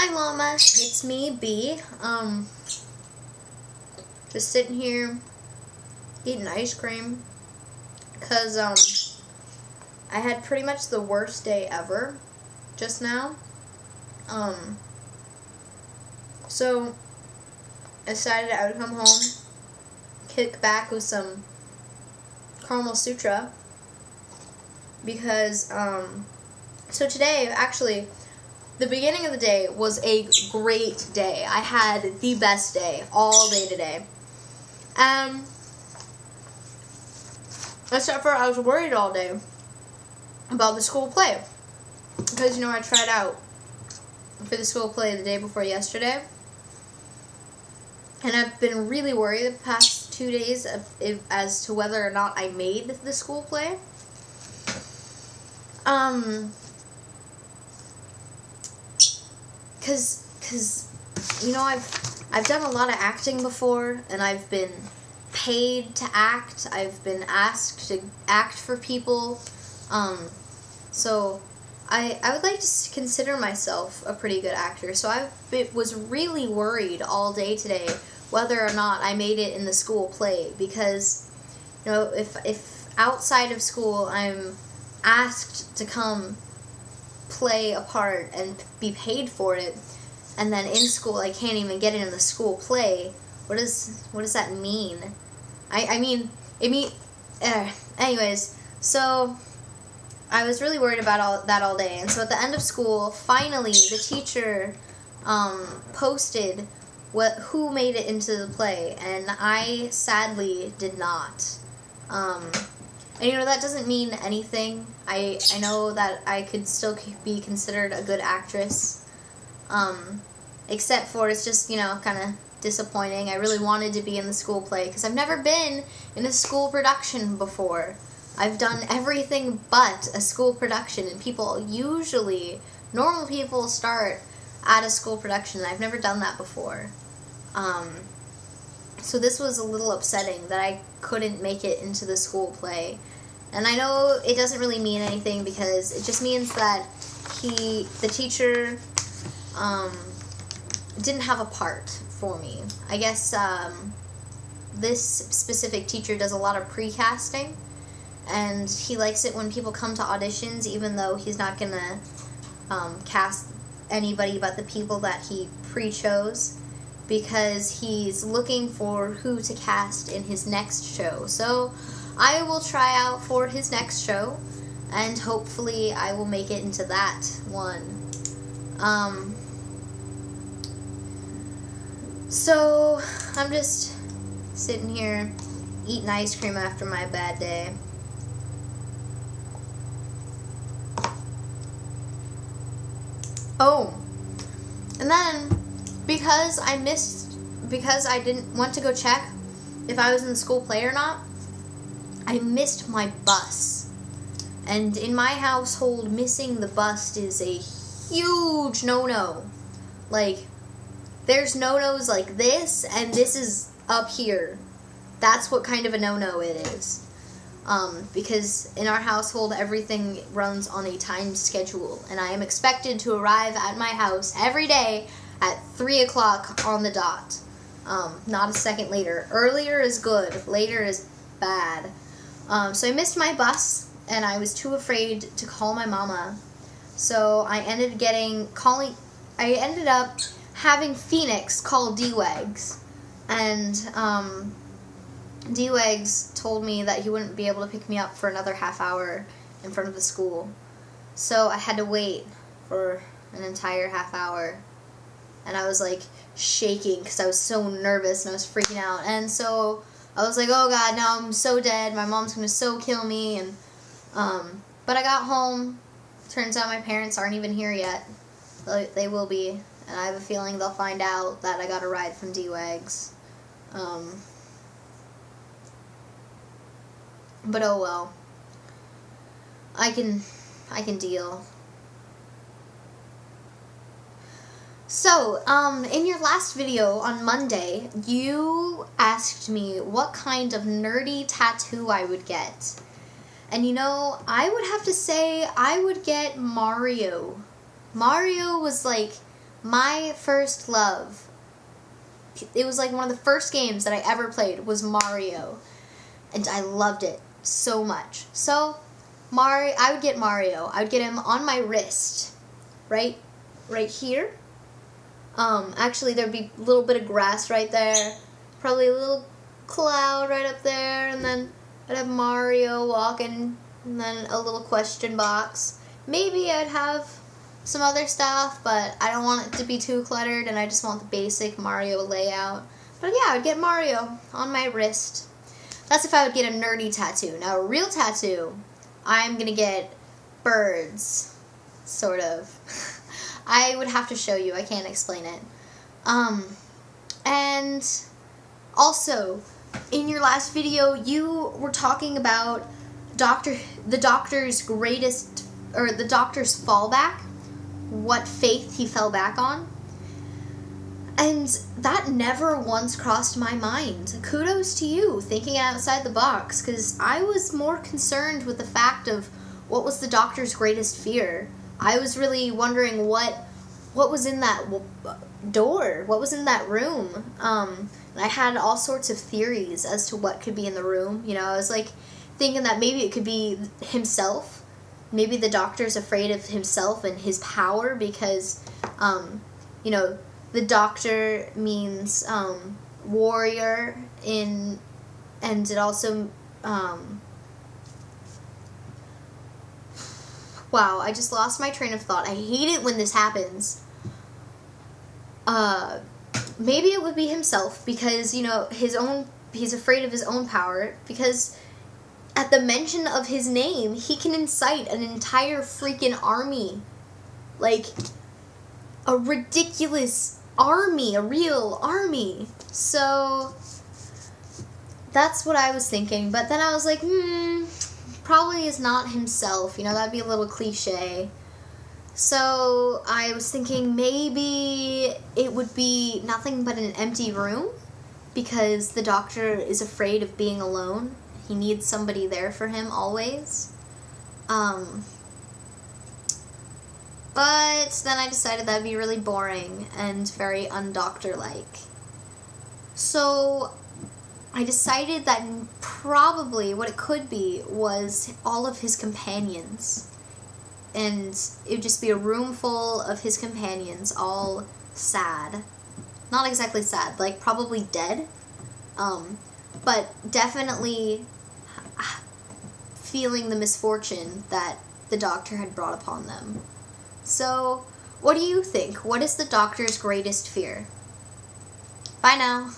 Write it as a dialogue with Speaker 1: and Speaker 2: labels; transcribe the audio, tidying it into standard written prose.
Speaker 1: Hi Llama, it's me, B. Just sitting here eating ice cream because I had pretty much the worst day ever just now. So I decided I would come home, kick back with some caramel sutra because so today actually the beginning of the day was a great day. I had the best day all day today. Except for I was worried all day about the school play. Because, I tried out for the school play the day before yesterday. And I've been really worried the past 2 days as to whether or not I made the school play. Because I've done a lot of acting before, and I've been paid to act. I've been asked to act for people. So I would like to consider myself a pretty good actor. So I was really worried all day today whether or not I made it in the school play, because if outside of school I'm asked to come play a part and be paid for it, and then in school I can't even get it in the school play, what does that mean? Anyways, so I was really worried about that all day, and so at the end of school, finally the teacher posted who made it into the play, and I sadly did not. And that doesn't mean anything. I know that I could still be considered a good actress. Except for it's just, kind of disappointing. I really wanted to be in the school play because I've never been in a school production before. I've done everything but a school production, and normal people start at a school production, and I've never done that before. So this was a little upsetting that I couldn't make it into the school play. And I know it doesn't really mean anything because it just means that the teacher, didn't have a part for me. I guess, this specific teacher does a lot of pre-casting, and he likes it when people come to auditions, even though he's not gonna, cast anybody but the people that he pre-chose, because he's looking for who to cast in his next show. So I will try out for his next show, and hopefully I will make it into that one. So I'm just sitting here eating ice cream after my bad day. Oh, and then because I didn't want to go check if I was in the school play or not, I missed my bus. And in my household, missing the bus is a huge no-no. Like, there's no-nos like this, and this is up here. That's what kind of a no-no it is. Because in our household, everything runs on a timed schedule, and I am expected to arrive at my house every day at 3 o'clock on the dot. Not a second later. Earlier is good. Later is bad. So I missed my bus, and I was too afraid to call my mama. So I ended up having Phoenix call D-Wags. And D-Wags told me that he wouldn't be able to pick me up for another half hour in front of the school. So I had to wait for an entire half hour. And I was like shaking because I was so nervous and I was freaking out. And so I was like, oh God, now I'm so dead. My mom's going to so kill me. And but I got home. Turns out my parents aren't even here yet. They will be. And I have a feeling they'll find out that I got a ride from D-Wags. But oh well. I can deal. So, in your last video on Monday, you asked me what kind of nerdy tattoo I would get. And I would have to say I would get Mario. Mario was like my first love, it was like one of the first games that I ever played was Mario. And I loved it so much. So, I would get Mario. I would get him on my wrist. Right here. Actually, there'd be a little bit of grass right there. Probably a little cloud right up there. And then I'd have Mario walking. And then a little question box. Maybe I'd have some other stuff, but I don't want it to be too cluttered, and I just want the basic Mario layout. But yeah, I'd get Mario on my wrist. That's if I would get a nerdy tattoo. Now, a real tattoo, I'm gonna get birds, sort of. I would have to show you. I can't explain it. And also, in your last video, you were talking about the doctor's fallback, what faith he fell back on. And that never once crossed my mind. Kudos to you, thinking outside the box, because I was more concerned with the fact of what was the doctor's greatest fear. I was really wondering what was in that door, what was in that room. And I had all sorts of theories as to what could be in the room. You know, I was like thinking that maybe it could be himself. Maybe the doctor's afraid of himself and his power because, you know, the doctor means warrior and it also, wow, I just lost my train of thought. I hate it when this happens. Maybe it would be himself because, you know, he's afraid of his own power because at the mention of his name, he can incite an entire freaking army. Like, a ridiculous army, a real army. So, that's what I was thinking. But then I was like, probably is not himself. You know, that'd be a little cliche. So, I was thinking maybe it would be nothing but an empty room because the doctor is afraid of being alone. He needs somebody there for him always. But then I decided that'd be really boring and very undoctor-like. So I decided that probably what it could be was all of his companions. And it would just be a room full of his companions, all sad. Not exactly sad, like probably dead. But definitely feeling the misfortune that the doctor had brought upon them. So, what do you think? What is the doctor's greatest fear? Bye now.